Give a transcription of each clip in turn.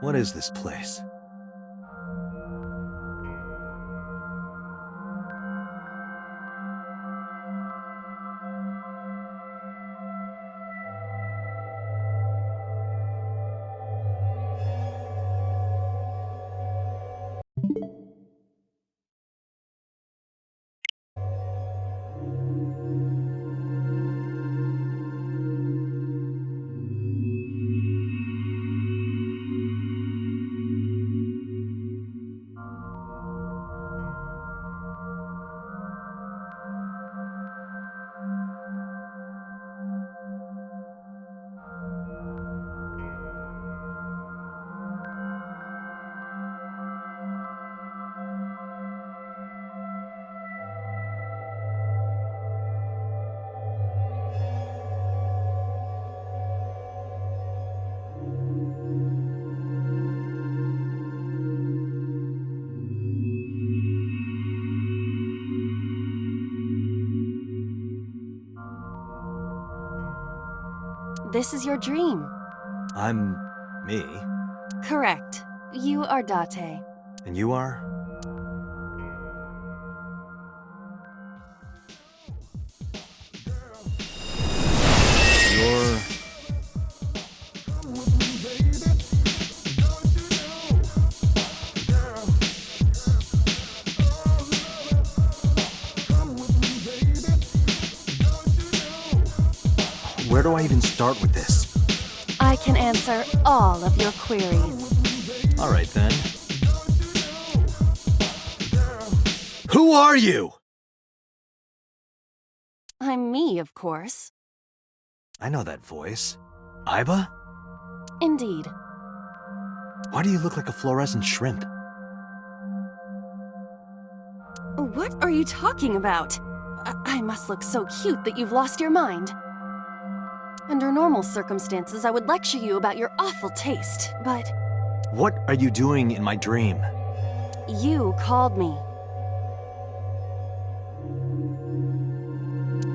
What is this place? This is your dream. I'm... me? Correct. You are Date. And you are? You're... Where do I even start with this? I can answer all of your queries. All right, then. Who are you? I'm me, of course. I know that voice. Iba? Indeed. Why do you look like a fluorescent shrimp? What are you talking about? I must look so cute that you've lost your mind. Under normal circumstances, I would lecture you about your awful taste, but... What are you doing in my dream? You called me.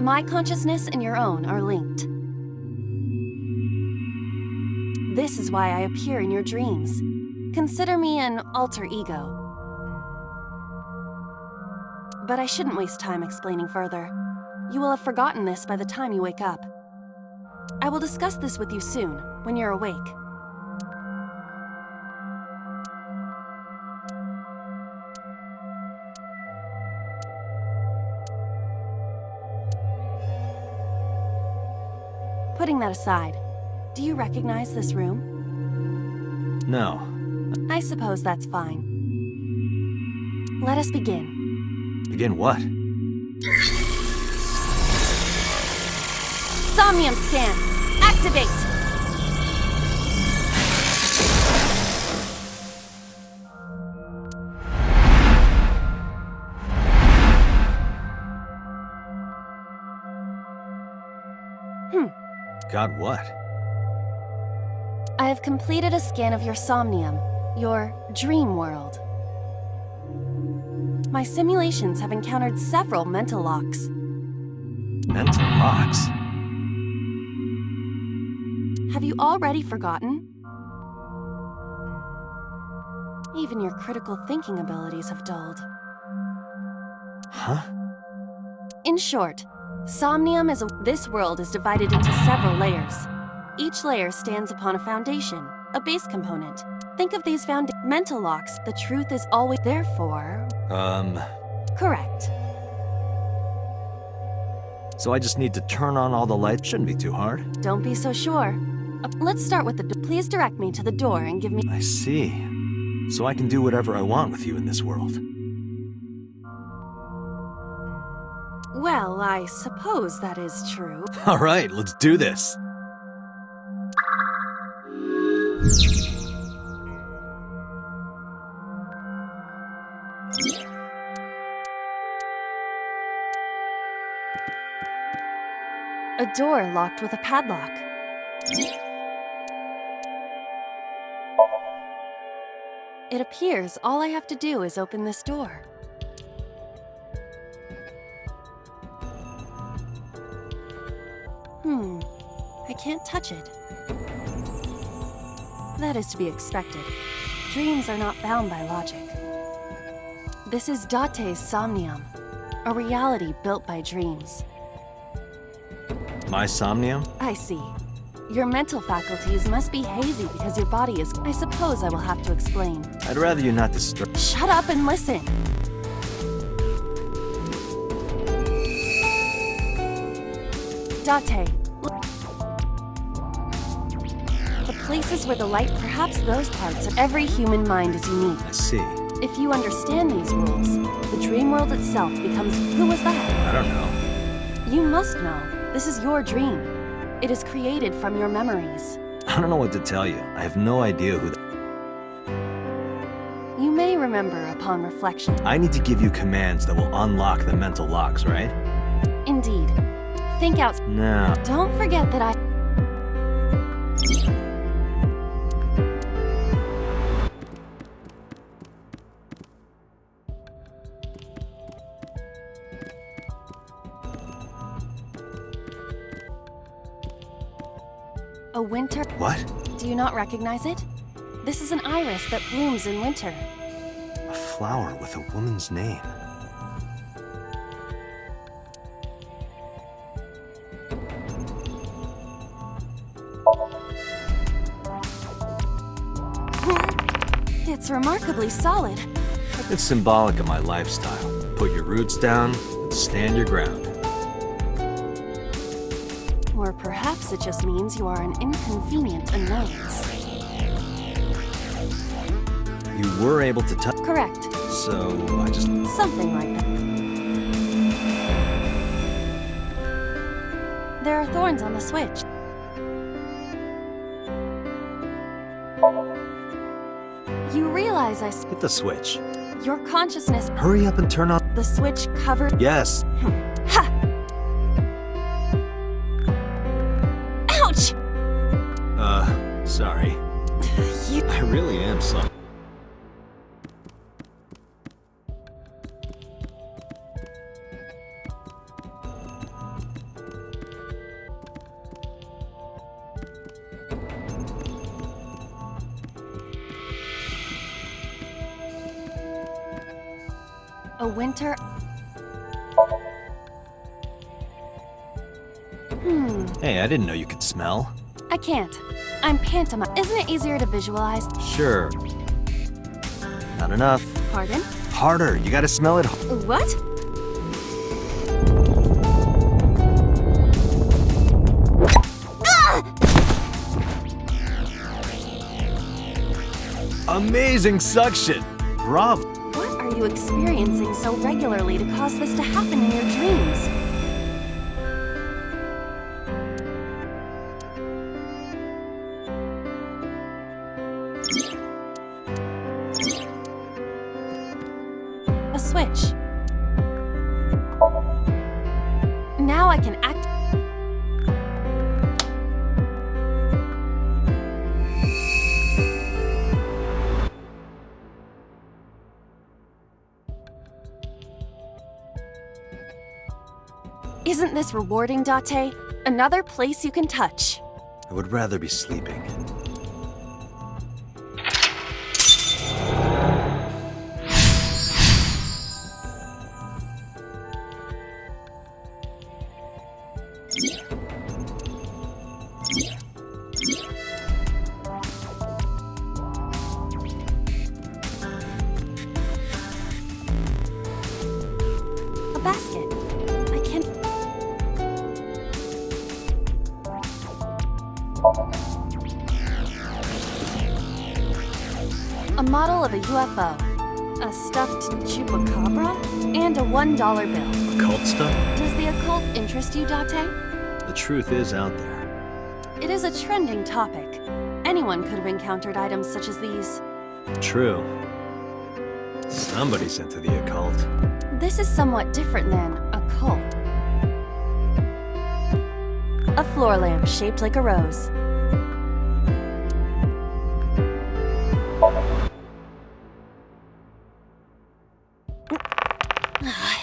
My consciousness and your own are linked. This is why I appear in your dreams. Consider me an alter ego. But I shouldn't waste time explaining further. You will have forgotten this by the time you wake up. I will discuss this with you soon, when you're awake. Putting that aside, do you recognize this room? No. I suppose that's fine. Let us begin. Begin what? Somnium scan! Activate! God, what? I have completed a scan of your somnium, your dream world. My simulations have encountered several mental locks. Mental locks? Have you already forgotten? Even your critical thinking abilities have dulled. Huh? In short, Somnium is this world is divided into several layers. Each layer stands upon a foundation, a base component. Think of these mental locks. The truth is always therefore... Correct. So I just need to turn on all the lights? Shouldn't be too hard. Don't be so sure. Let's start with please direct me to the door and give me... I see. So I can do whatever I want with you in this world. Well, I suppose that is true. All right, let's do this. A door locked with a padlock. It appears all I have to do is open this door. I can't touch it. That is to be expected. Dreams are not bound by logic. This is Date's Somnium, a reality built by dreams. My Somnium? I see. Your mental faculties must be hazy because your body is... I suppose I will have to explain. I'd rather you not disturb. Shut up and listen! Date. The places where the light, perhaps those parts of every human mind is unique. I see. If you understand these rules, the dream world itself becomes... Who was that? I don't know. You must know. This is your dream. It is created from your memories. I don't know what to tell you. I have no idea who You may remember upon reflection. I need to give you commands that will unlock the mental locks, right? Indeed. Think out. No. Don't forget that I... A winter... What? Do you not recognize it? This is an iris that blooms in winter. A flower with a woman's name. It's remarkably solid. It's symbolic of my lifestyle. Put your roots down and stand your ground. Or perhaps it just means you are an inconvenient annoyance. You were able to touch. Correct. So I just. Something like that. There are thorns on the switch. You realize Hit the switch. Your consciousness... Hurry up and turn on. The switch covered... Yes. Ha! Ouch! Sorry. You... I really am sorry. A winter... Hey, I didn't know you could smell. I can't. I'm pantomime. Isn't it easier to visualize? Sure. Not enough. Pardon? Harder. You gotta smell it. What? Amazing suction. Bravo. What are you experiencing so regularly to cause this to happen in your dreams? A switch. Now I can act. Isn't this rewarding, Date? Another place you can touch. I would rather be sleeping. A basket. I can't... A model of a UFO, a stuffed chupacabra, and a $1 bill. Occult stuff? Does the occult interest you, Date? The truth is out there. It is a trending topic. Anyone could have encountered items such as these. True. Somebody's into the occult. This is somewhat different than a cult. A floor lamp shaped like a rose.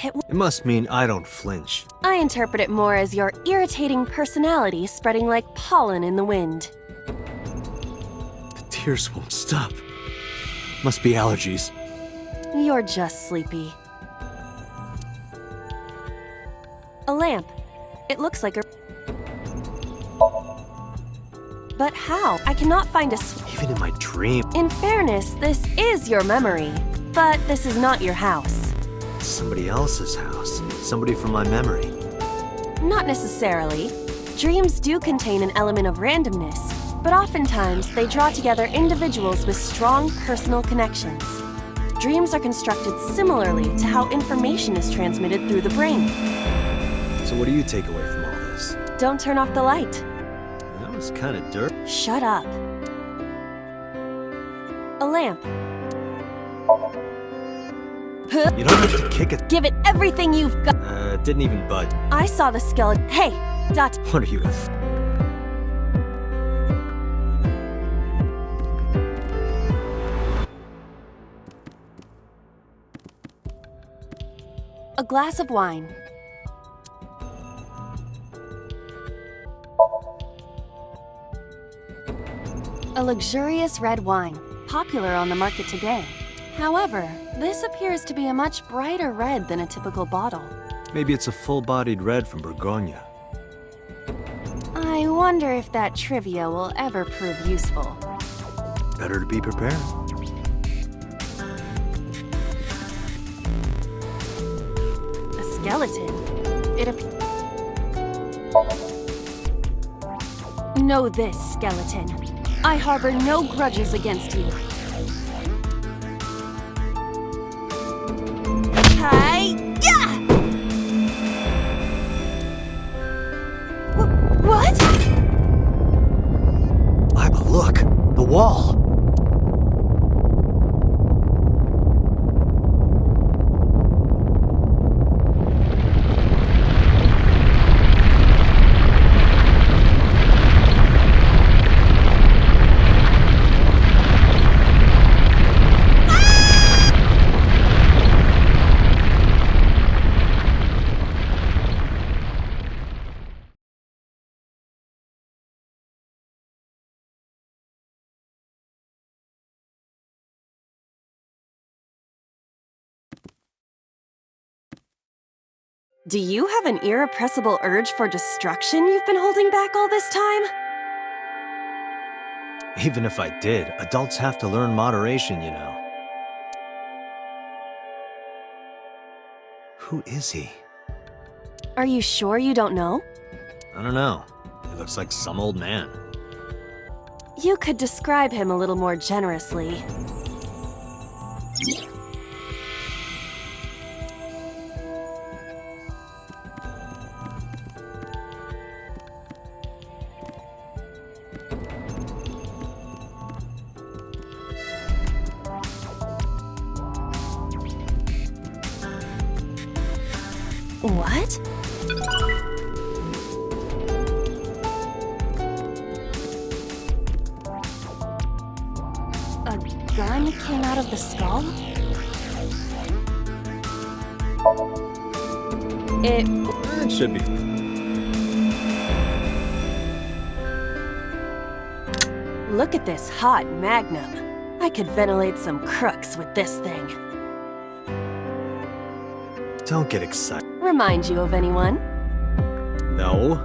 It must mean I don't flinch. I interpret it more as your irritating personality spreading like pollen in the wind. The tears won't stop. Must be allergies. You're just sleepy. A lamp. It looks like a... But how? I cannot find a... Even in my dream. In fairness, this is your memory. But this is not your house. It's somebody else's house. Somebody from my memory. Not necessarily. Dreams do contain an element of randomness, but oftentimes they draw together individuals with strong personal connections. Dreams are constructed similarly to how information is transmitted through the brain. So what do you take away from all this? Don't turn off the light. That was kind of dirt. Shut up. A lamp. You don't have to kick it. Give it everything you've got. It didn't even budge. I saw the skeleton. Hey, Dot. What are you, A glass of wine. A luxurious red wine, popular on the market today. However, this appears to be a much brighter red than a typical bottle. Maybe it's a full-bodied red from Bourgogne. I wonder if that trivia will ever prove useful. Better to be prepared. A skeleton. Know this, skeleton. I harbor no grudges against you. Hi-ya! What? Iba, look! The wall! Do you have an irrepressible urge for destruction you've been holding back all this time? Even if I did, adults have to learn moderation, you know. Who is he? Are you sure you don't know? I don't know. He looks like some old man. You could describe him a little more generously. What? A gun came out of the skull? It should be. Look at this hot magnum. I could ventilate some crooks with this thing. Don't get excited. Remind you of anyone? No.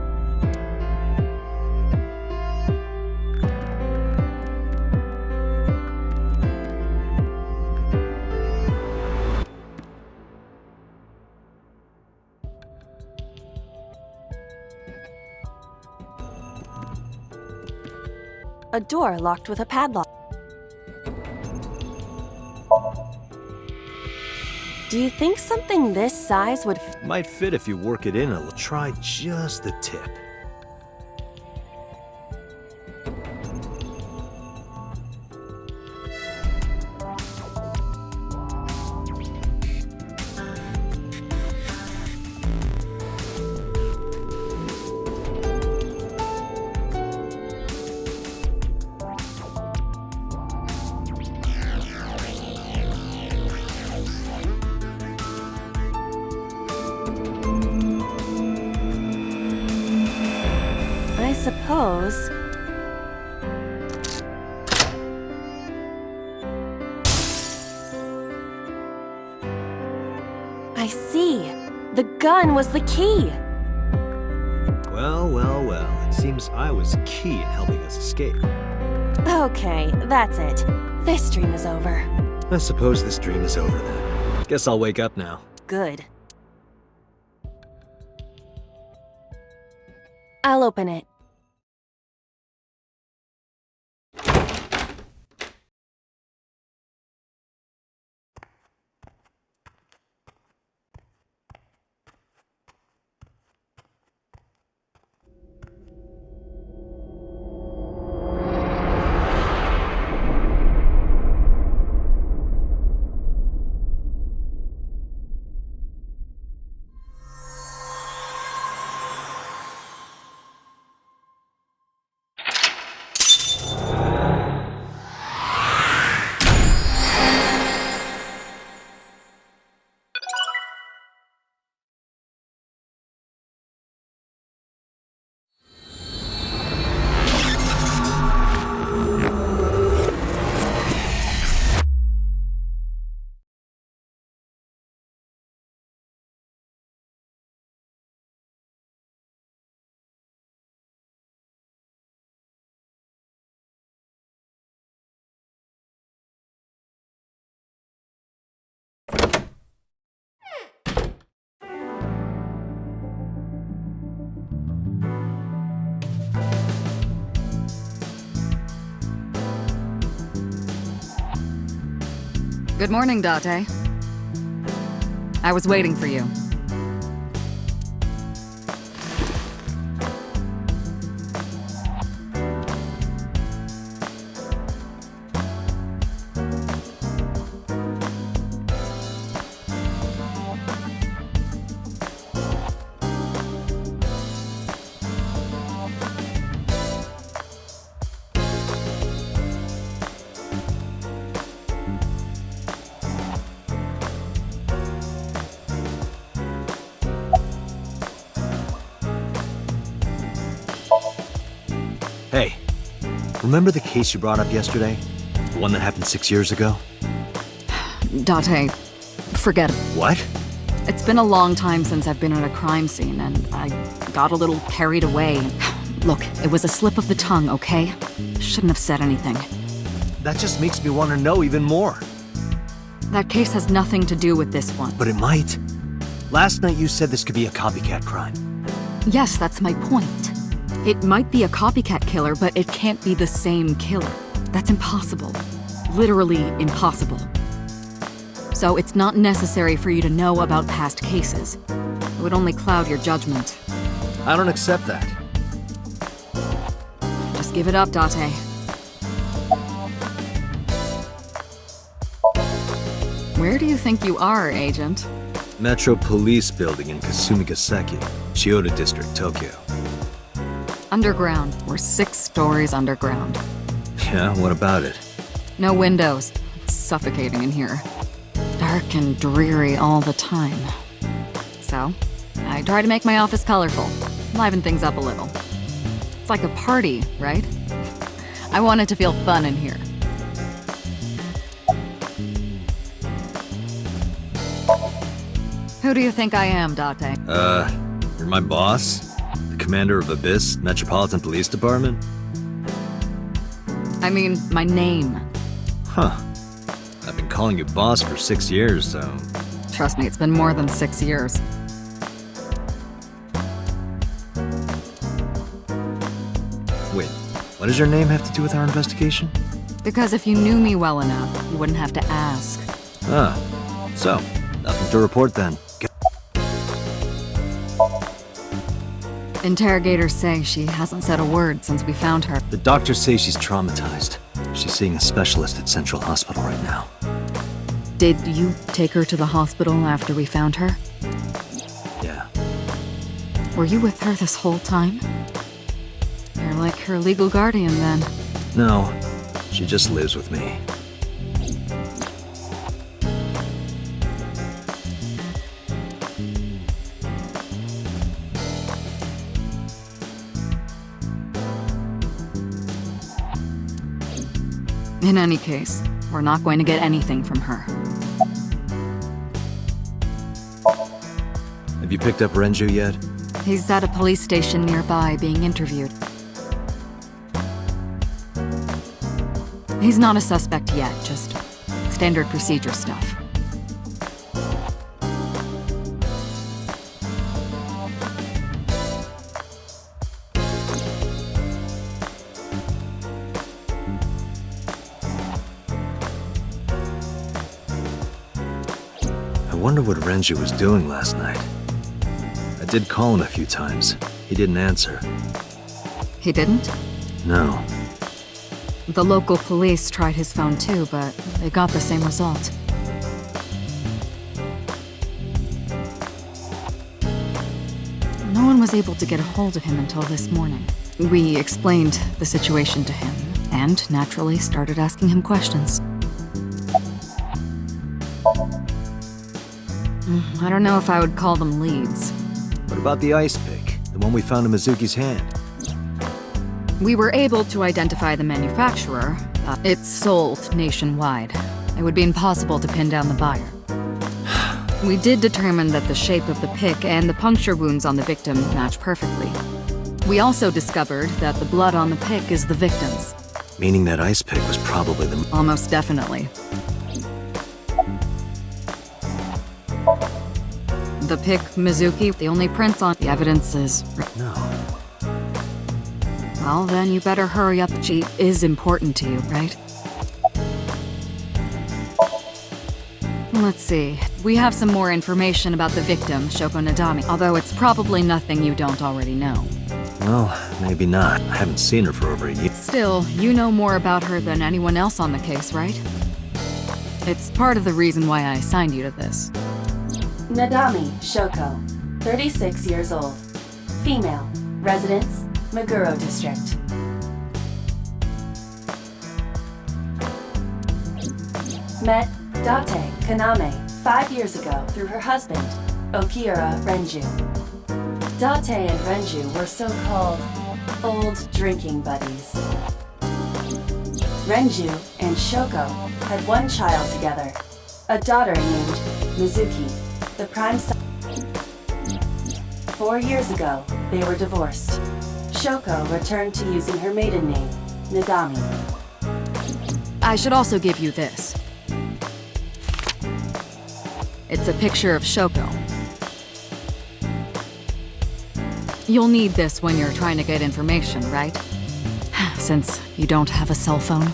A door locked with a padlock. Do you think something this size would Might fit if you work it in a little. Try just the tip. I suppose. gun was the key. Well, well, well. It seems I was key in helping us escape. Okay, that's it. This dream is over. I suppose this dream is over then. Guess I'll wake up now. Good. I'll open it. Good morning, Date. I was waiting for you. Hey, remember the case you brought up yesterday? The one that happened 6 years ago? Date, forget it. What? It's been a long time since I've been at a crime scene, and I got a little carried away. Look, it was a slip of the tongue, okay? Shouldn't have said anything. That just makes me want to know even more. That case has nothing to do with this one. But it might. Last night you said this could be a copycat crime. Yes, that's my point. It might be a copycat killer, but it can't be the same killer. That's impossible. Literally impossible. So it's not necessary for you to know about past cases. It would only cloud your judgment. I don't accept that. Just give it up, Date. Where do you think you are, Agent? Metro Police Building in Kasumigaseki, Chiyoda District, Tokyo. Underground. We're 6 stories underground. Yeah, what about it? No windows. It's suffocating in here. Dark and dreary all the time. So, I try to make my office colorful, liven things up a little. It's like a party, right? I want it to feel fun in here. Who do you think I am, Date? You're my boss? The commander of Abyss Metropolitan Police Department? I mean, my name. Huh. I've been calling you boss for 6 years, so... Trust me, it's been more than 6 years. Wait, what does your name have to do with our investigation? Because if you knew me well enough, you wouldn't have to ask. Ah, so, nothing to report then. Interrogators say she hasn't said a word since we found her. The doctors say she's traumatized. She's seeing a specialist at Central Hospital right now. Did you take her to the hospital after we found her? Yeah. Were you with her this whole time? You're like her legal guardian then. No, she just lives with me. In any case, we're not going to get anything from her. Have Have you picked up Renju yet? He's at a police station nearby being interviewed. He's not a suspect yet, just standard procedure stuff. I wonder what Renju was doing last night. I did call him a few times. He didn't answer. He didn't? No. The local police tried his phone too, but they got the same result. No one was able to get a hold of him until this morning. We explained the situation to him, and naturally started asking him questions. I don't know if I would call them leads. What about the ice pick? The one we found in Mizuki's hand? We were able to identify the manufacturer. It's sold nationwide. It would be impossible to pin down the buyer. We did determine that the shape of the pick and the puncture wounds on the victim match perfectly. We also discovered that the blood on the pick is the victim's. Meaning that ice pick was probably the... Almost definitely. The pick, Mizuki, the only prints on the evidence is... No. Well, then you better hurry up. She is important to you, right? Let's see. We have some more information about the victim, Shoko Nadami, although it's probably nothing you don't already know. Well, maybe not. I haven't seen her for over a year. Still, you know more about her than anyone else on the case, right? It's part of the reason why I assigned you to this. Nadami Shoko, 36 years old. Female. Residence, Meguro District. Met Date Kaname 5 years ago through her husband, Okira Renju. Date and Renju were so-called old drinking buddies. Renju and Shoko had one child together, a daughter named Mizuki, the prime son. 4 years ago, they were divorced. Shoko returned to using her maiden name, Nadami. I should also give you this. It's a picture of Shoko. You'll need this when you're trying to get information, right? Since you don't have a cell phone.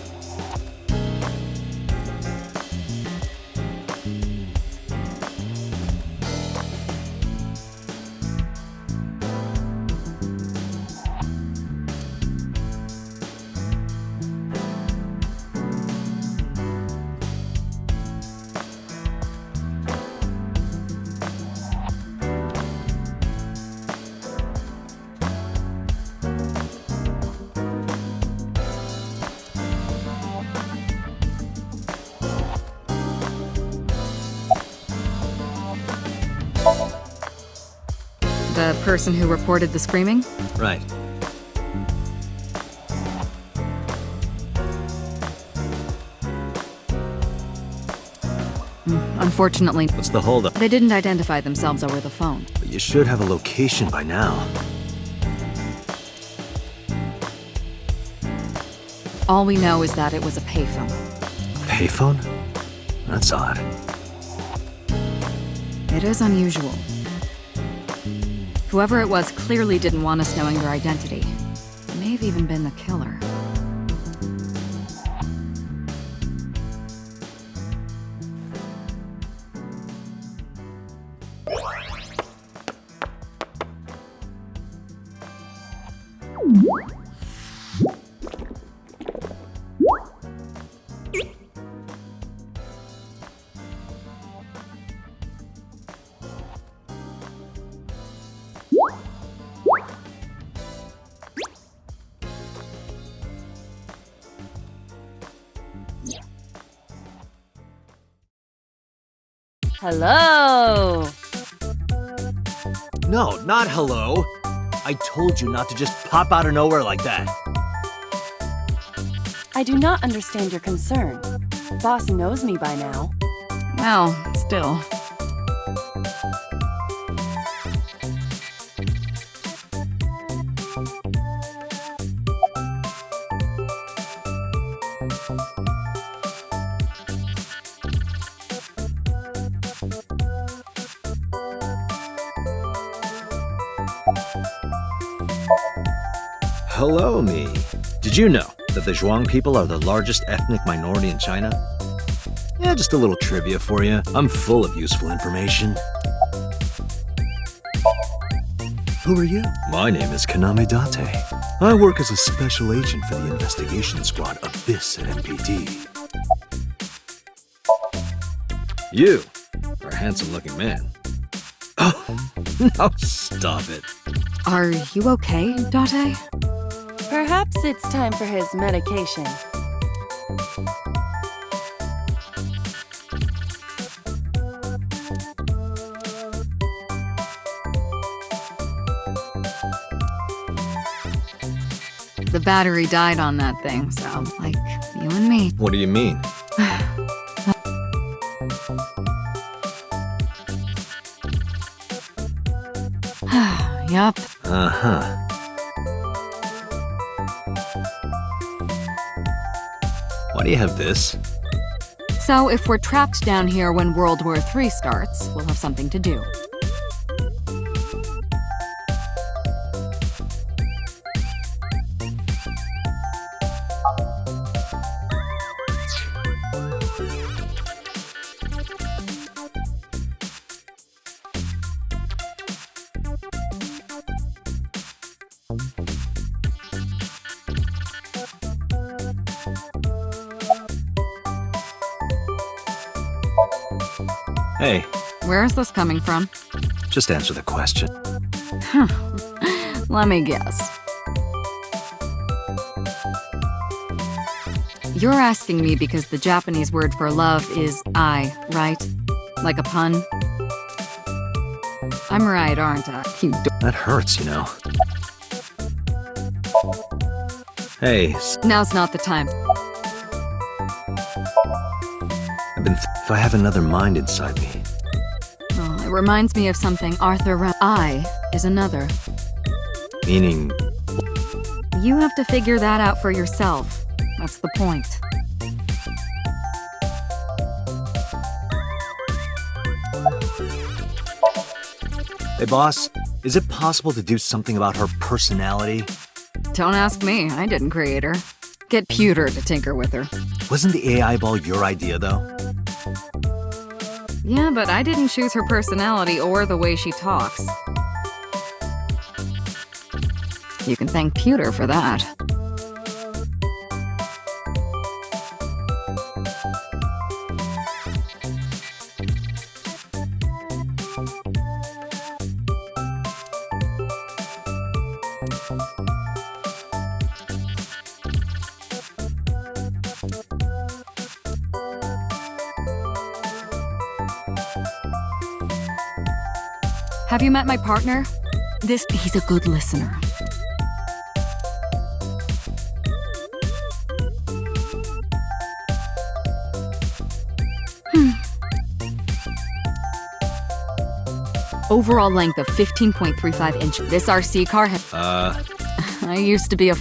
The person who reported the screaming? Right. Unfortunately, What's the holdup? they didn't identify themselves over the phone. But you should have a location by now. All we know is that it was a payphone. Payphone? That's odd. It is unusual. Whoever it was clearly didn't want us knowing their identity. It may have even been the killer. Hello! No, not hello. I told you not to just pop out of nowhere like that. I do not understand your concern. Boss knows me by now. Well, still. hello, me. Did you know that the Zhuang people are the largest ethnic minority in China? Yeah, just a little trivia for you. I'm full of useful information. Who are you? My name is Kaname Date. I work as a special agent for the investigation squad Abyss at MPD. You are a handsome-looking man. Oh, no, stop it. Are you okay, Date? Perhaps it's time for his medication. The battery died on that thing, so, like, you and me. What do you mean? Yup. Uh-huh. Why do you have this? So if we're trapped down here when World War III starts, we'll have something to do. Hey, Where is this coming from? just answer the question. Let me guess. You're asking me because the Japanese word for love is I, right? Like a pun? I'm right, aren't I? You That hurts, you know. Hey, Now's not the time. if I have another mind inside me. Oh, it reminds me of something I is another. Meaning, You have to figure that out for yourself. That's the point. hey boss, is it possible to do something about her personality? Don't ask me, I didn't create her. Get Pewter to tinker with her. Wasn't the AI ball your idea, though? Yeah, but I didn't choose her personality or the way she talks. You can thank Pewter for that. Have you met my partner? He's a good listener. Overall length of 15.35 inches. This RC car I used to be a...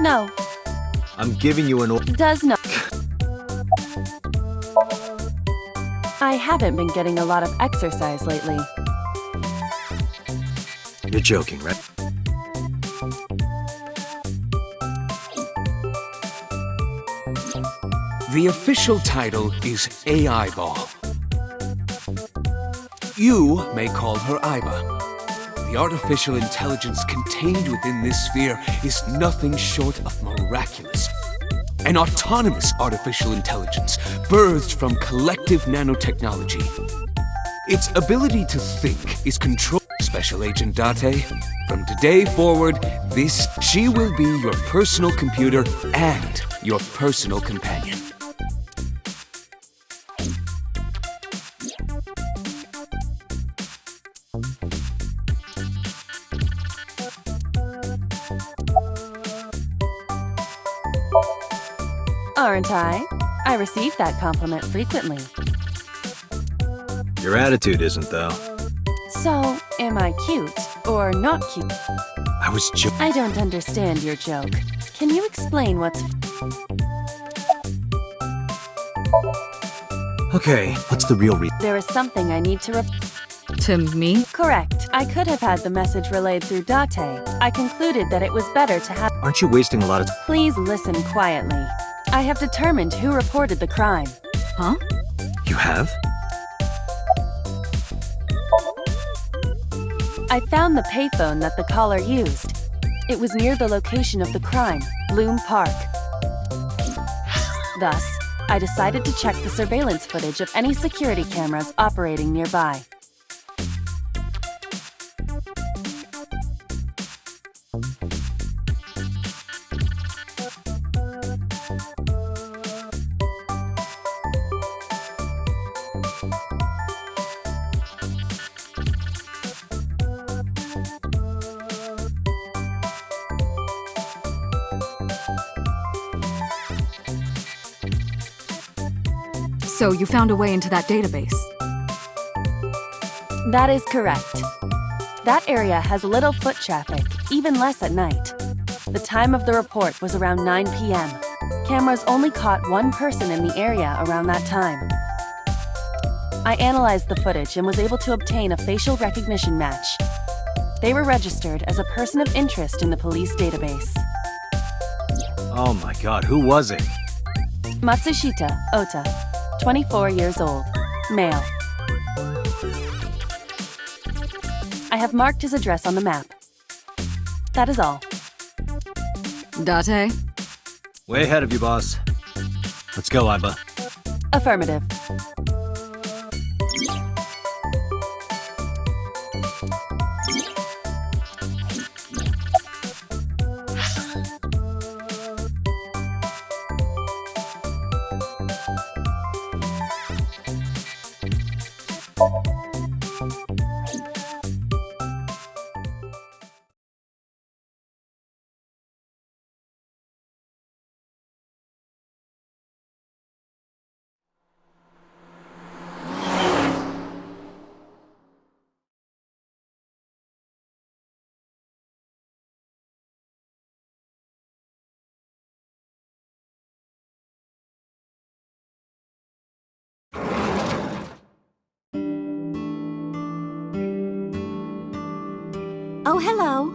No, I'm giving you an order. does not. I haven't been getting a lot of exercise lately. You're joking, right? The official title is AI Ball. You may call her Aiba. The artificial intelligence contained within this sphere is nothing short of miraculous. An autonomous artificial intelligence birthed from collective nanotechnology. Its ability to think is controlled. Special Agent Date, from today forward, she will be your personal computer and your personal companion. Aren't I? I receive that compliment frequently. Your attitude isn't, though. So, am I cute or not cute? I was joking. I don't understand your joke. Can you explain what's... Okay, what's the real reason? There is something I need to To me? Correct. I could have had the message relayed through Date. I concluded that it was better to have... Aren't you wasting a lot of time? Please listen quietly. I have determined who reported the crime. Huh? You have? I found the payphone that the caller used. It was near the location of the crime, Bloom Park. Thus, I decided to check the surveillance footage of any security cameras operating nearby. So you found a way into that database? That is correct. That area has little foot traffic, even less at night. The time of the report was around 9 p.m. Cameras only caught one person in the area around that time. I analyzed the footage and was able to obtain a facial recognition match. They were registered as a person of interest in the police database. Oh my god, who was it? Matsushita Ota, 24 years old, male. I have marked his address on the map. That is all. Date? Way ahead of you, boss. Let's go, Iba. Affirmative. Oh, hello.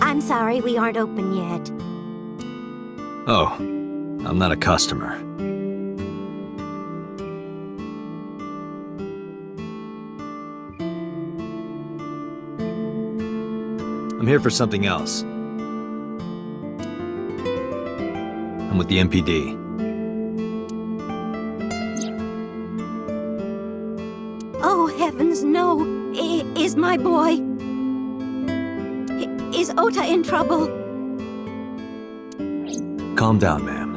I'm sorry we aren't open yet. Oh, I'm not a customer. I'm here for something else. I'm with the MPD. Oh, heavens, no. Is my boy... Is Ota in trouble? Calm down, ma'am.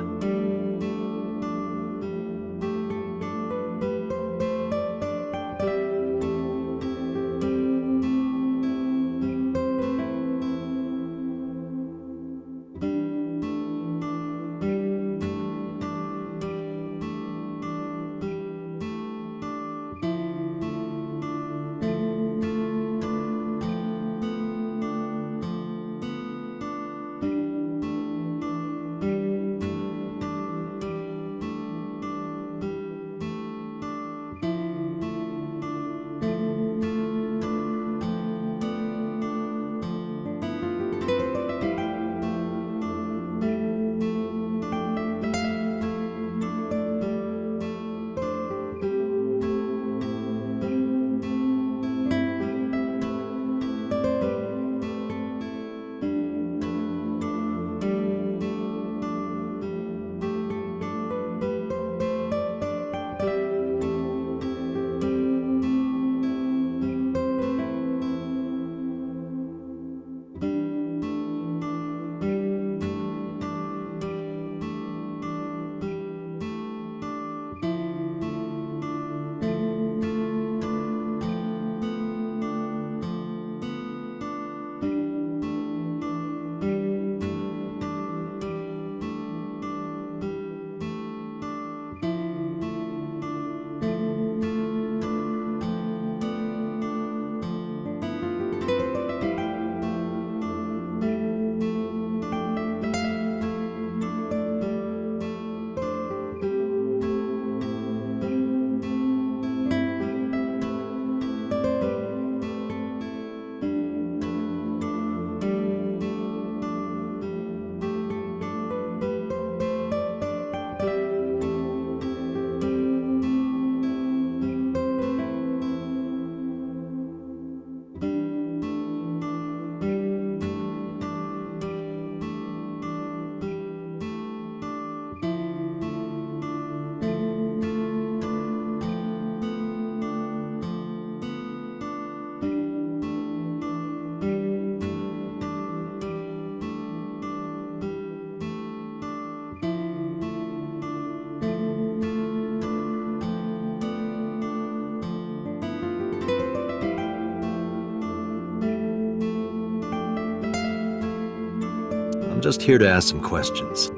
I'm just here to ask some questions.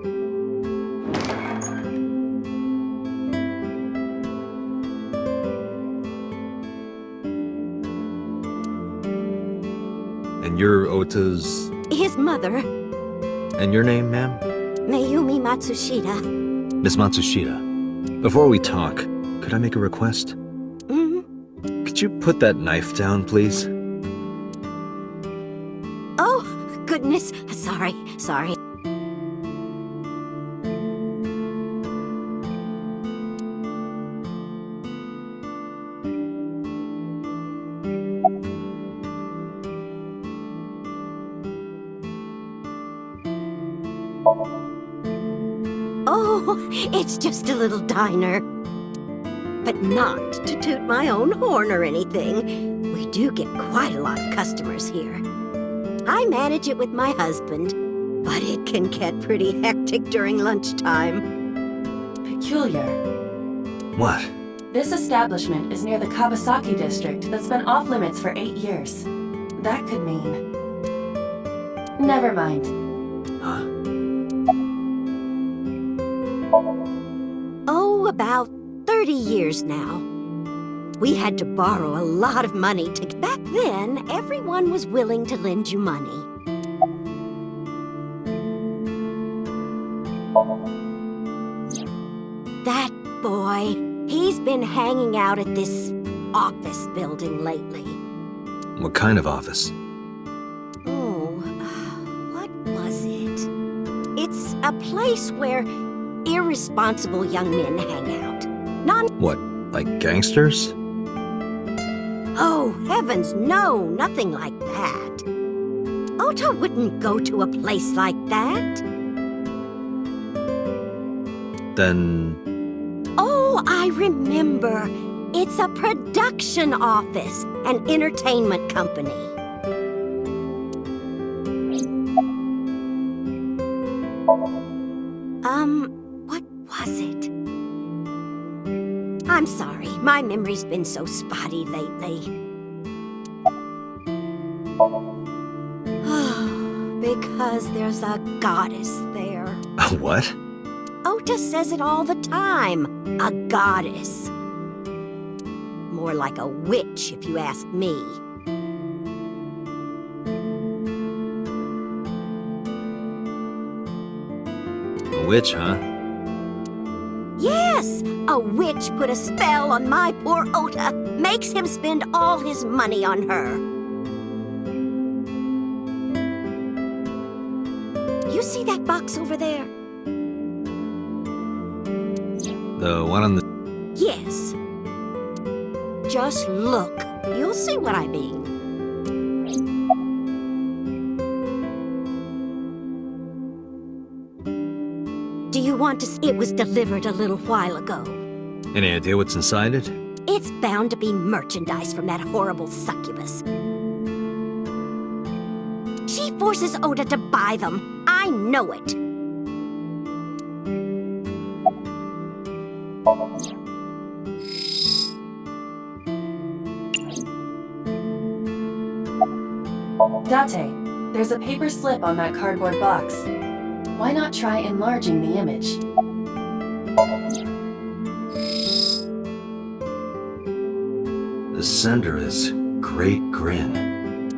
And you're Ota's... His mother, And your name, ma'am? Mayumi Matsushita. Miss Matsushita. Before we talk, could I make a request? Could you put that knife down, please? Oh, goodness. Sorry. Oh, it's just a little diner. But not to toot my own horn or anything. We do get quite a lot of customers here. I manage it with my husband, but it can get pretty hectic during lunchtime. Peculiar. What? This establishment is near the Kawasaki district that's been off limits for 8 years. That could mean... Never mind. Huh? Oh, about 30 years now. We had to borrow a lot of money to... Back then, everyone was willing to lend you money. That boy, he's been hanging out at this office building lately. What kind of office? Oh, what was it? It's a place where irresponsible young men hang out. What, like gangsters? Oh, heavens, no, nothing like that. Ota wouldn't go to a place like that. Then... Oh, I remember. It's a production office, an entertainment company. What was it? I'm sorry, my memory's been so spotty lately. Because there's a goddess there. What? Ota says it all the time. A goddess. More like a witch, if you ask me. A witch, huh? Yes! A witch put a spell on my poor Ota. Makes him spend all his money on her. You see that box over there? The one on the... Yes. Just look. You'll see what I mean. Do you want to... It was delivered a little while ago. Any idea what's inside it? It's bound to be merchandise from that horrible succubus. She forces Ota to buy them. I know it. Date, there's a paper slip on that cardboard box. Why not try enlarging the image? The sender is Great Grin.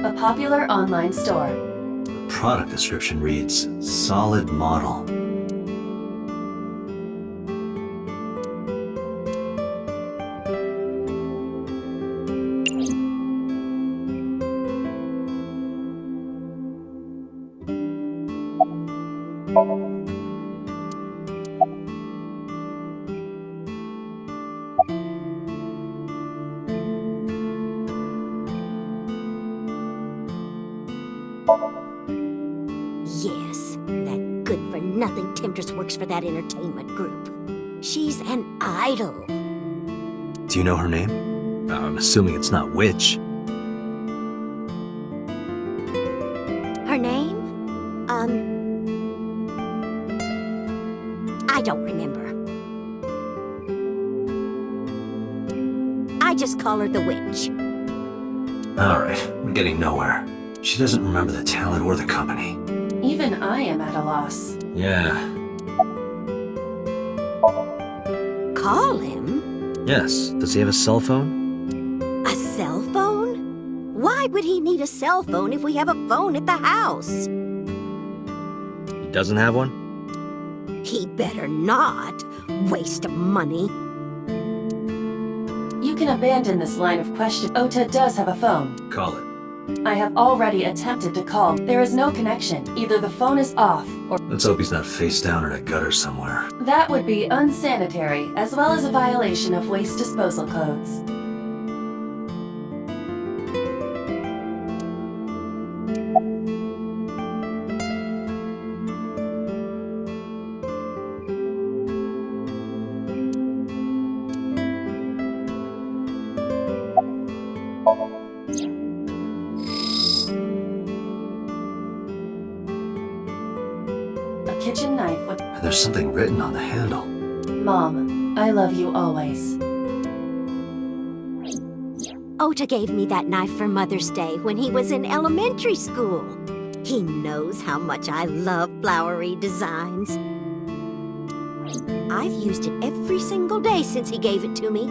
A popular online store. The product description reads, solid model. Yes, that good-for-nothing temptress works for that entertainment group. She's an idol. Do you know her name? I'm assuming it's not Witch. Her name? I don't remember. I just call her the Witch. Alright, we're getting nowhere. She doesn't remember the talent or the company. Even I am at a loss. Yeah. Call him? Yes. Does he have a cell phone? A cell phone? Why would he need a cell phone if we have a phone at the house? He doesn't have one? He better not. Waste of money. You can abandon this line of question. Ota does have a phone. Call it. I have already attempted to call. There is no connection. Either the phone is off, or Let's hope he's not face down in a gutter somewhere. that would be unsanitary, as well as a violation of waste disposal codes. A kitchen knife with... There's something written on the handle. Mom, I love you always. Ota gave me that knife for Mother's Day when he was in elementary school. He knows how much I love flowery designs. I've used it every single day since he gave it to me.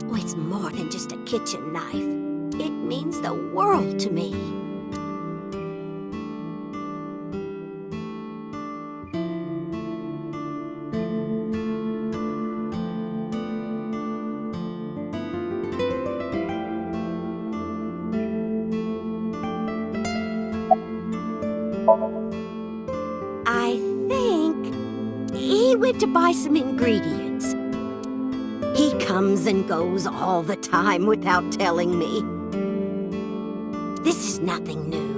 Oh, it's more than just a kitchen knife. It means the world to me. I think he went to buy some ingredients. He comes and goes all the time without telling me. This is nothing new.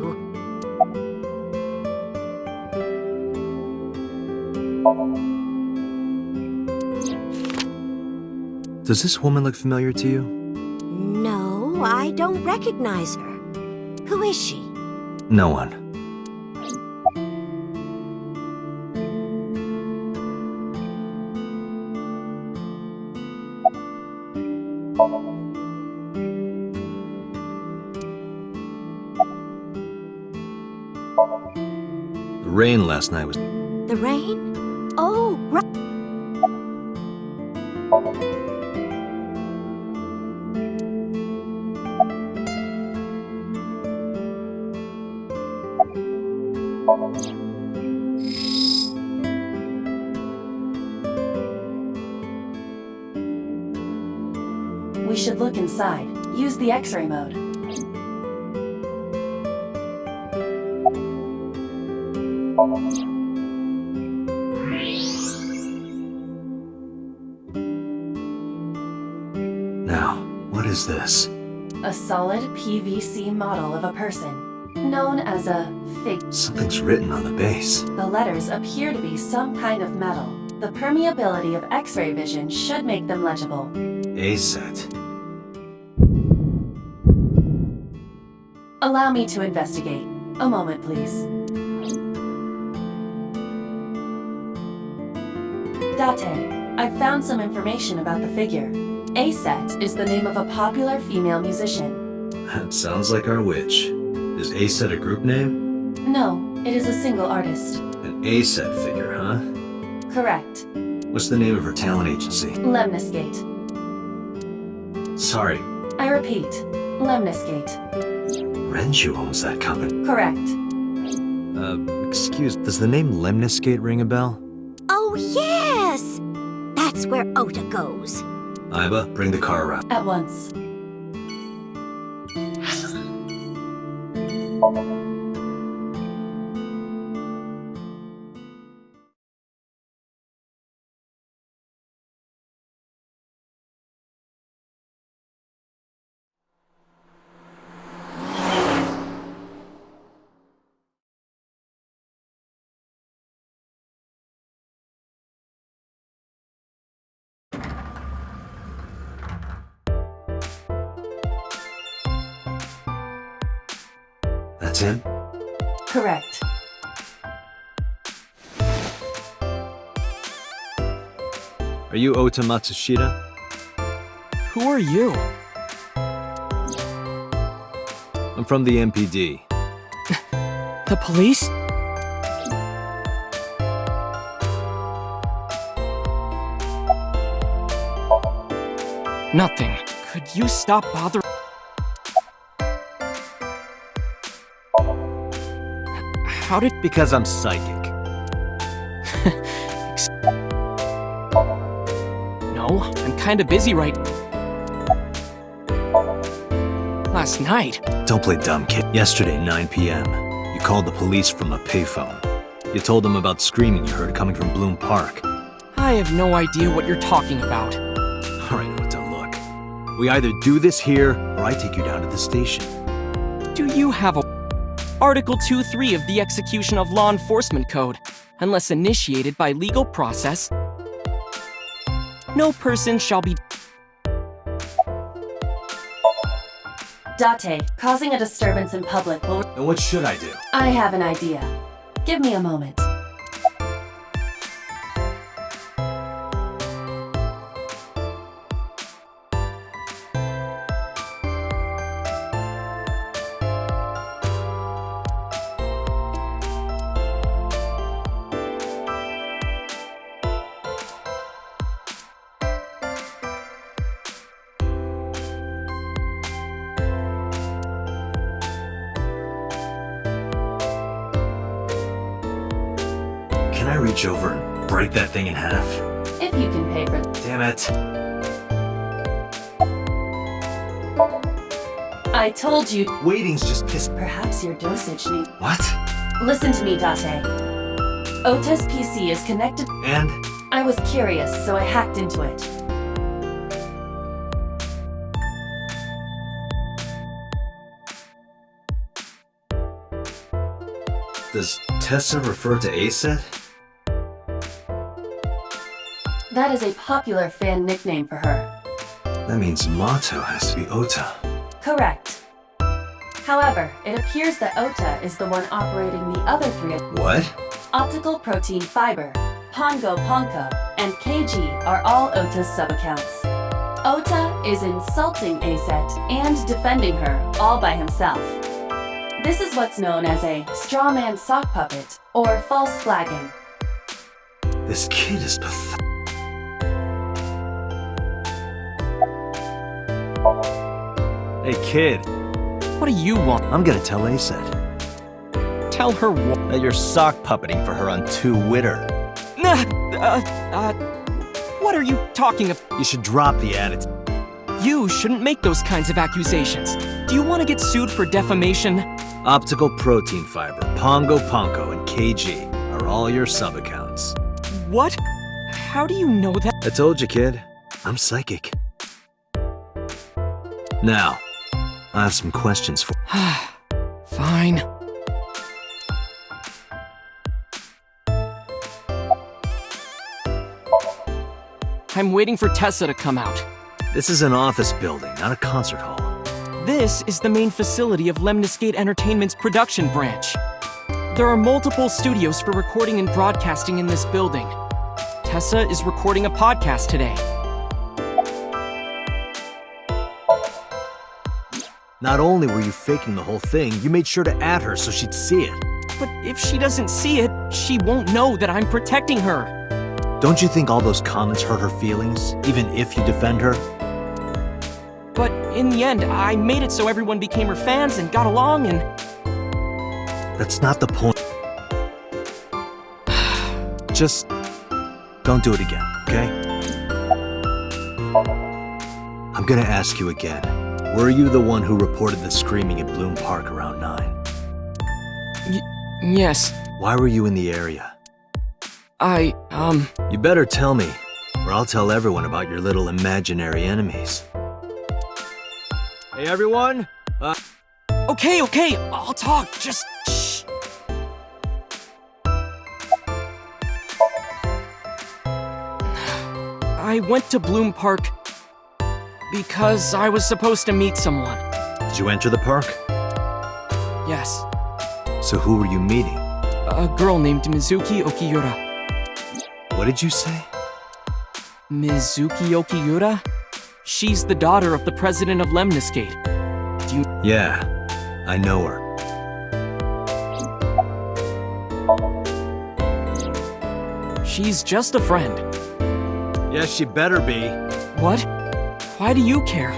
Does this woman look familiar to you? No, I don't recognize her. Who is she? No one. The rain last night was... The rain? Oh, right. We should look inside. Use the X-ray mode. Now, what is this? A solid PVC model of a person, known as a fig. Something's written on the base. The letters appear to be some kind of metal. The permeability of X-ray vision should make them legible. A set. Allow me to investigate. A moment, please. Date, I've found some information about the figure. A-Set is the name of a popular female musician. That sounds like our witch. Is A set a group name? No, it is a single artist. An A set figure, huh? Correct. What's the name of her talent agency? Lemniscate. Sorry, I repeat, Lemniscate. Renju owns that company. Correct. Excuse, does the name Lemniscate ring a bell? Oh, yes! That's where Ota goes. Iba, bring the car around. At once. That's him? Correct. Are you Ota Matsushita? Who are you? I'm from the MPD. The police? Nothing. Could you stop bothering? How did... Because I'm psychic. No, I'm kinda busy right... Last night? Don't play dumb, kid. Yesterday, 9 p.m., you called the police from a payphone. You told them about screaming you heard coming from Bloom Park. I have no idea what you're talking about. All right, Ota, look. We either do this here, or I take you down to the station. Do you have a... Article 2.3 of the Execution of Law Enforcement Code. Unless initiated by legal process, no person shall be... Date, causing a disturbance in public will... And what should I do? I have an idea. Give me a moment. Can I reach over and break that thing in half? If you can pay for... Damn it. I told you... Waiting's just piss... Perhaps your dosage need... What? Listen to me, Date. Ota's PC is connected... And? I was curious, so I hacked into it. Does Tessa refer to ASET? That is a popular fan nickname for her. That means motto has to be Ota. Correct. However, it appears that Ota is the one operating the other three. What? Optical Protein Fiber, Pongo Ponko, and KG are all Ota's sub-accounts. Ota is insulting ASET and defending her all by himself. This is what's known as a straw man sock puppet or false flagging. This kid is pathetic. Hey kid, What do you want? I'm gonna tell ASET Tell her what? that you're sock puppeting for her on Twitter. What are you talking of? You should drop the attitude. You shouldn't make those kinds of accusations. Do you want to get sued for defamation? Optical Protein Fiber, Pongo Ponko, and KG are all your sub-accounts. What? How do you know that? I told you, kid. I'm psychic. Now, I have some questions for... Fine. I'm waiting for Tessa to come out. This is an office building, not a concert hall. This is the main facility of Lemniscate Entertainment's production branch. There are multiple studios for recording and broadcasting in this building. Tessa is recording a podcast today. Not only were you faking the whole thing, you made sure to add her so she'd see it. But if she doesn't see it, she won't know that I'm protecting her. Don't you think all those comments hurt her feelings, even if you defend her? But in the end, I made it so everyone became her fans and got along and... That's not the point. Just don't do it again, okay? I'm gonna ask you again. Were you the one who reported the screaming at Bloom Park around 9? Yes. Why were you in the area? You better tell me, or I'll tell everyone about your little imaginary enemies. Hey everyone! Okay, I'll talk, just shh. I went to Bloom Park because I was supposed to meet someone. Did you enter the park? Yes. So who were you meeting? A girl named Mizuki Okiura. What did you say? Mizuki Okiura? She's the daughter of the president of Lemniscate. Do you... Yeah, I know her. She's just a friend. Yes, she better be. What? Why do you care?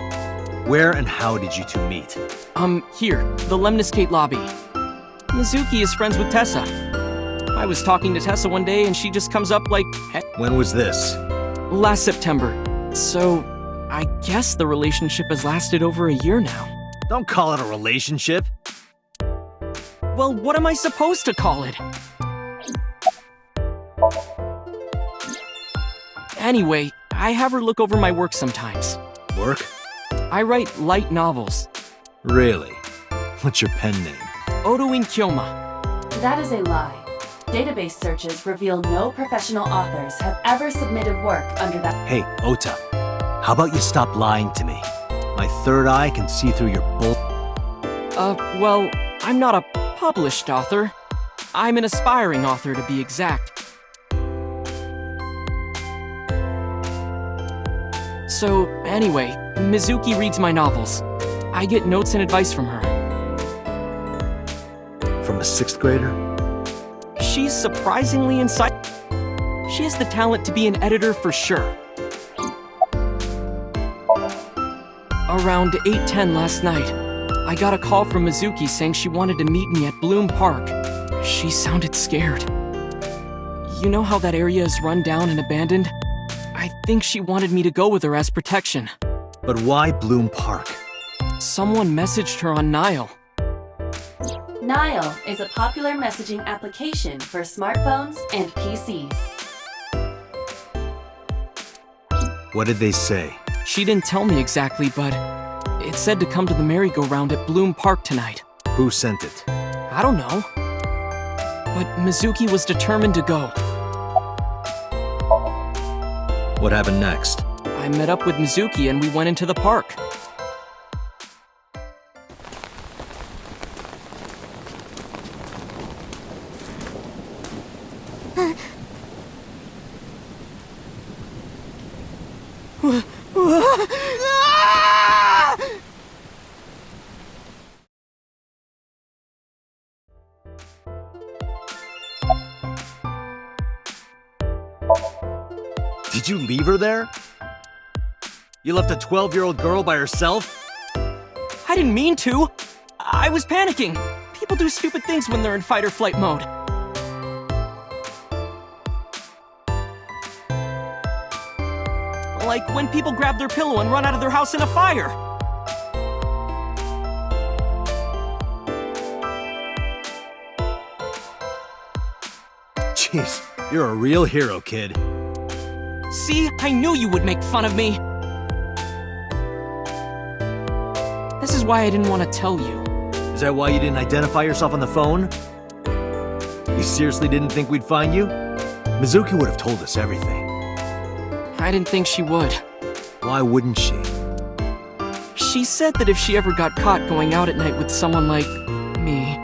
Where and how did you two meet? Here, the Lemniscate lobby. Mizuki is friends with Tessa. I was talking to Tessa one day and she just comes up like, hey. When was this? Last September. So, I guess the relationship has lasted over a year now. Don't call it a relationship. Well, what am I supposed to call it? Anyway, I have her look over my work sometimes. Work? I write light novels. Really? What's your pen name? Odo in Kyoma. That is a lie. Database searches reveal no professional authors have ever submitted work under that. Hey, Ota. How about you stop lying to me? My third eye can see through your bull. Well, I'm not a published author. I'm an aspiring author, to be exact. So, anyway, Mizuki reads my novels. I get notes and advice from her. From a 6th grader? She's surprisingly insightful. She has the talent to be an editor for sure. Around 8:10 last night, I got a call from Mizuki saying she wanted to meet me at Bloom Park. She sounded scared. You know how that area is run down and abandoned? I think she wanted me to go with her as protection. But why Bloom Park? Someone messaged her on Nile. Nile is a popular messaging application for smartphones and PCs. What did they say? She didn't tell me exactly, but it said to come to the merry-go-round at Bloom Park tonight. Who sent it? I don't know. But Mizuki was determined to go. What happened next? I met up with Mizuki and we went into the park. Did you leave her there? You left a 12-year-old girl by herself? I didn't mean to. I was panicking. People do stupid things when they're in fight or flight mode. Like when people grab their pillow and run out of their house in a fire. Jeez, you're a real hero, kid. See, I knew you would make fun of me. This is why I didn't want to tell you. Is that why you didn't identify yourself on the phone? You seriously didn't think we'd find you? Mizuki would have told us everything. I didn't think she would. Why wouldn't she? She said that if she ever got caught going out at night with someone like me,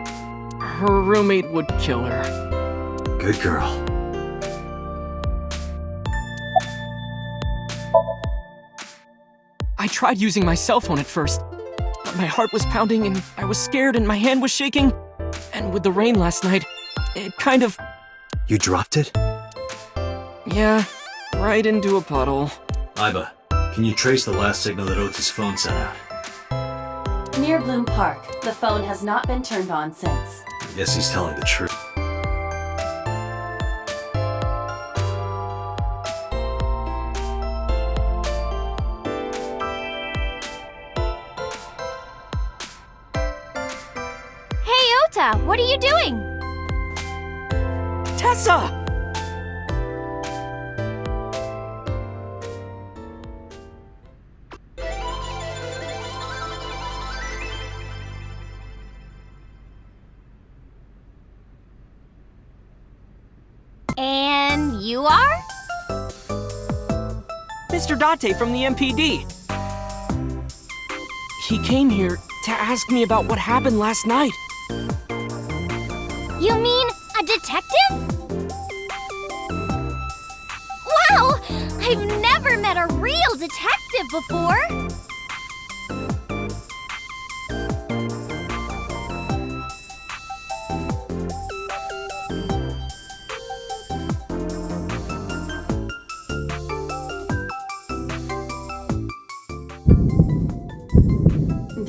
her roommate would kill her. Good girl. I tried using my cell phone at first, but my heart was pounding and I was scared and my hand was shaking. And with the rain last night, it kind of... You dropped it? Yeah, right into a puddle. Aiba, can you trace the last signal that Ota's phone sent out? Near Bloom Park, the phone has not been turned on since. I guess he's telling the truth. What are you doing? Tessa! And you are? Mr. Date from the MPD. He came here to ask me about what happened last night. You mean a detective? Wow! I've never met a real detective before!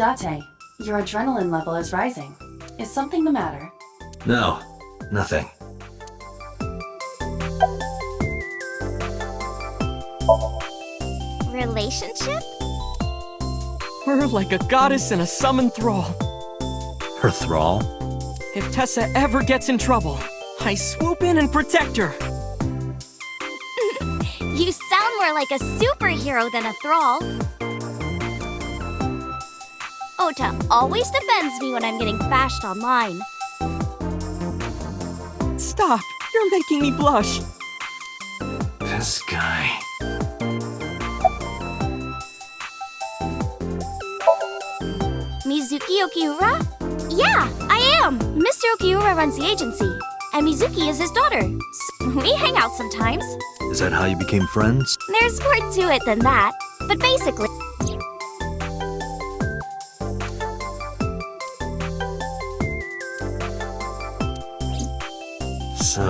Date, your adrenaline level is rising. Is something the matter? No, nothing. Relationship? We're like a goddess and a summoned thrall. Her thrall? If Tessa ever gets in trouble, I swoop in and protect her. You sound more like a superhero than a thrall. Ota always defends me when I'm getting bashed online. Stop! You're making me blush. This guy. Mizuki Okiura? Yeah, I am! Mr. Okiura runs the agency, and Mizuki is his daughter. So we hang out sometimes. Is that how you became friends? There's more to it than that, but basically... So,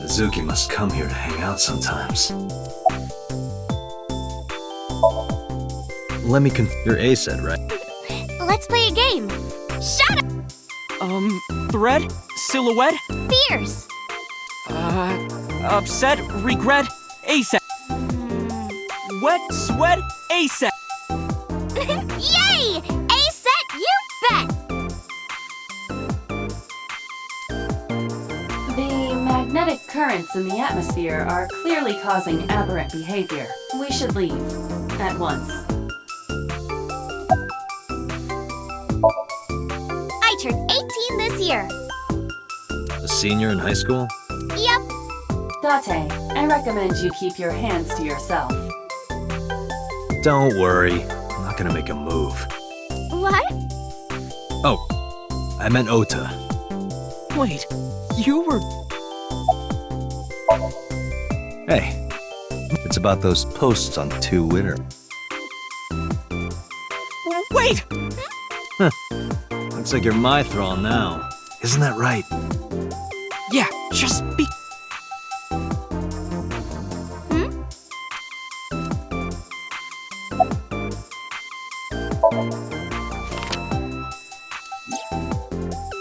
Mizuki must come here to hang out sometimes. Let me You're A said, right? Let's play a game. Shut up! Thread? Silhouette? Fierce! Upset? Regret? ASAP. Wet? Sweat? ASAP. Yay! A-set, you bet! The magnetic currents in the atmosphere are clearly causing aberrant behavior. We should leave. At once. I turned 18 this year. A senior in high school? Yep. Date, I recommend you keep your hands to yourself. Don't worry. I'm not gonna make a move. What? Oh, I meant Ota. Wait, you were... Hey, it's about those posts on Twitter. Wait! Looks like you're my thrall now. Isn't that right? Yeah, just be...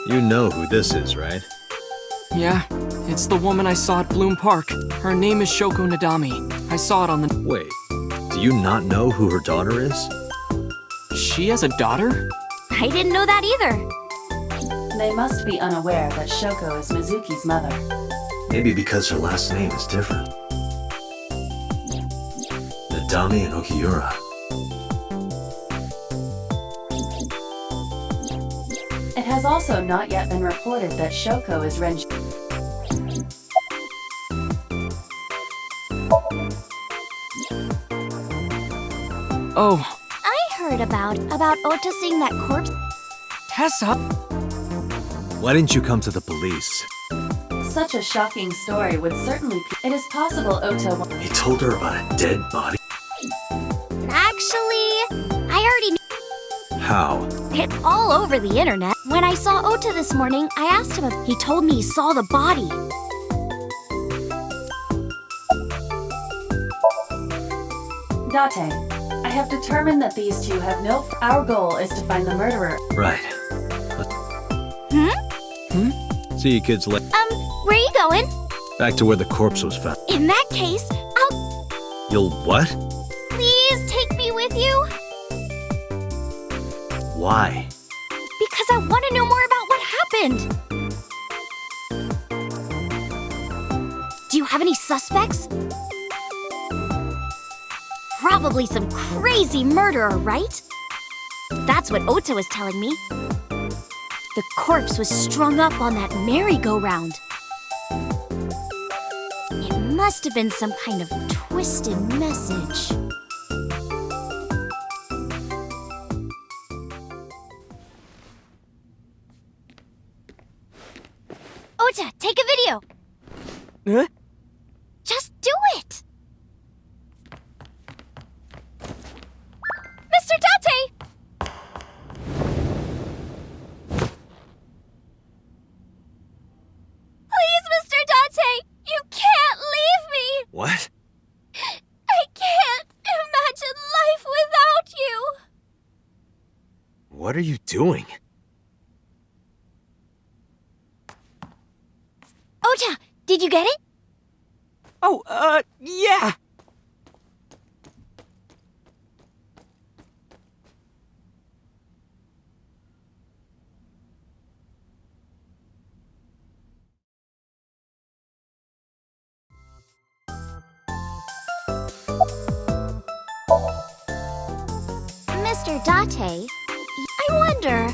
You know who this is, right? Yeah, it's the woman I saw at Bloom Park. Her name is Shoko Nadami. I saw it on the... Wait, do you not know who her daughter is? She has a daughter? I didn't know that either. They must be unaware that Shoko is Mizuki's mother. Maybe because her last name is different. Nadami and Okiura. It has also not yet been reported that Shoko is Renji. Oh, I heard about Ota seeing that corpse. Tessa? Why didn't you come to the police? Such a shocking story would certainly... It is possible Ota... He told her about a dead body? Actually, I already knew. How? It's all over the internet. When I saw Ota this morning, I asked him if he told me he saw the body. Date, I have determined that these two have no... Our goal is to find the murderer. Right. See you kids later. Where are you going? Back to where the corpse was found. In that case, I'll... You'll what? Please take me with you? Why? Because I want to know more about what happened. Do you have any suspects? Probably some crazy murderer, right? That's what Ota was telling me. The corpse was strung up on that merry-go-round. It must have been some kind of twisted message. Ota, take a video! Huh? Just do it! Mr. Date! Please, Mr. Date! You can't leave me! What? I can't imagine life without you! What are you doing? Ota, did you get it? Oh, yeah! Mr. Date, I wonder...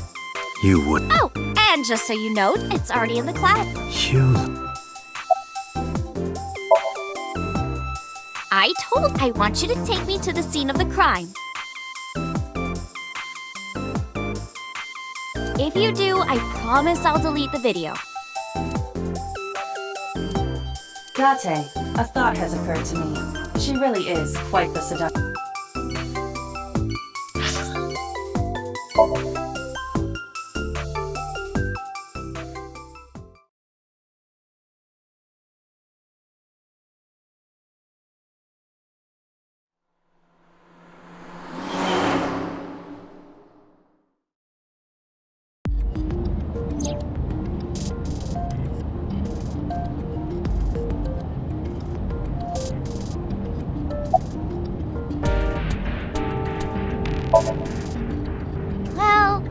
You would... Oh, and just so you know, it's already in the cloud. You... I want you to take me to the scene of the crime. If you do, I promise I'll delete the video. Date, a thought has occurred to me. She really is quite the seductress. Well,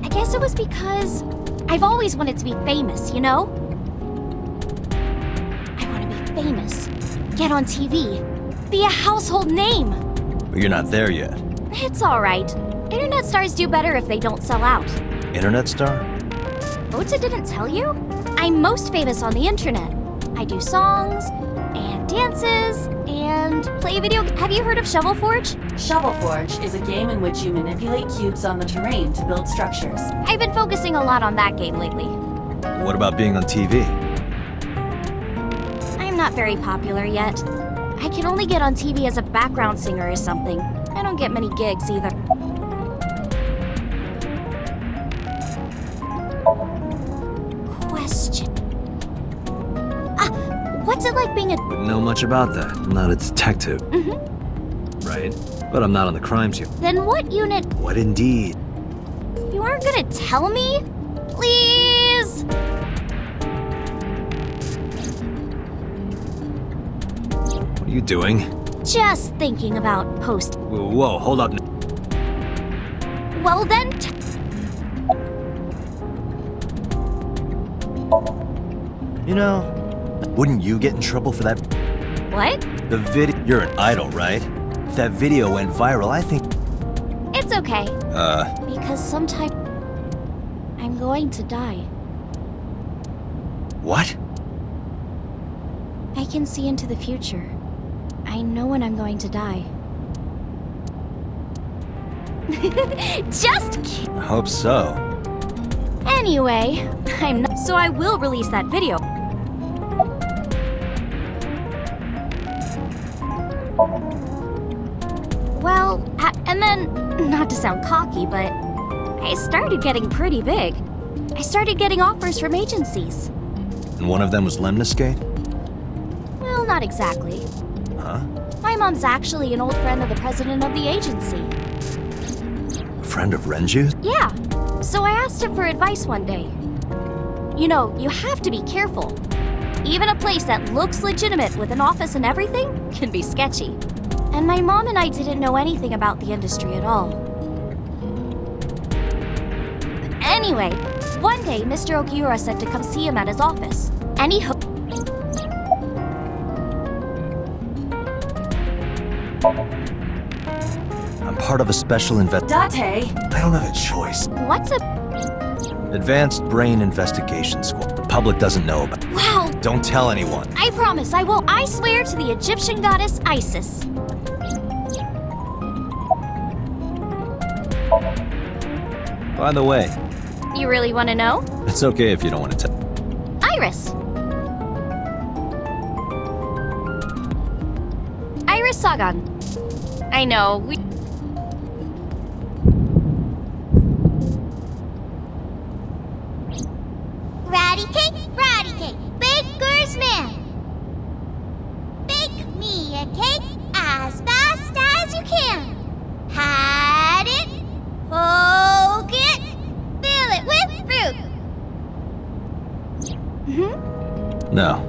I guess it was because I've always wanted to be famous, you know? I want to be famous, get on TV, be a household name. But you're not there yet. It's alright. Internet stars do better if they don't sell out. Internet star? Ota didn't tell you? I'm most famous on the internet. I do songs, and dances, and play video. Have you heard of Shovel Forge? Shovel Forge is a game in which you manipulate cubes on the terrain to build structures. I've been focusing a lot on that game lately. What about being on TV? I'm not very popular yet. I can only get on TV as a background singer or something. I don't get many gigs either. Question. What's it like being a... Wouldn't know much about that. I'm not a detective. Right? But I'm not on the crimes unit. Then what unit... What indeed? You aren't gonna tell me? Please? What are you doing? Just thinking about post... Whoa, hold up. Well then... You know, wouldn't you get in trouble for that? What? The video. You're an idol, right? If that video went viral, I think. It's okay. Because sometime... I'm going to die. What? I can see into the future. I know when I'm going to die. Just kidding. I hope so. Anyway, I'm not... So I will release that video. Well, and then, not to sound cocky, but I started getting pretty big. I started getting offers from agencies. And one of them was Lemniscate? Well, not exactly. Huh? My mom's actually an old friend of the president of the agency. A friend of Renju's? Yeah. So I asked him for advice one day. You know, you have to be careful. Even a place that looks legitimate with an office and everything can be sketchy. And my mom and I didn't know anything about the industry at all. Anyway, one day Mr. Ogiura said to come see him at his office. And he hoped... I'm part of a special Date! I don't have a choice. What's a... Advanced Brain Investigation Squad. The public doesn't know about. Wow! Don't tell anyone. I promise I won't. I swear to the Egyptian goddess Isis. By the way, You really want to know? it's okay if you don't want to tell. Iris. Iris Sagan. I know, we... Ratty cake, baker's man. Bake me a cake as fast as you can. Had it, poke it, No.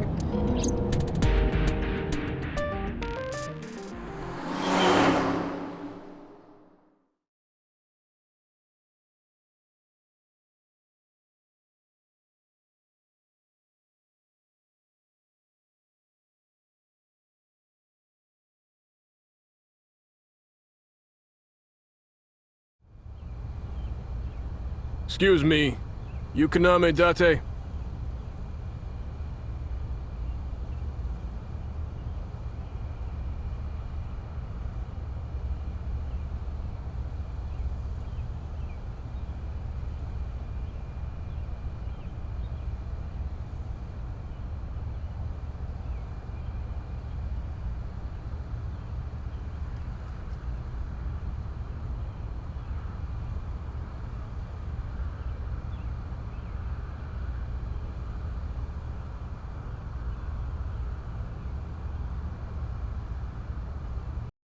Excuse me. Yukoname Date?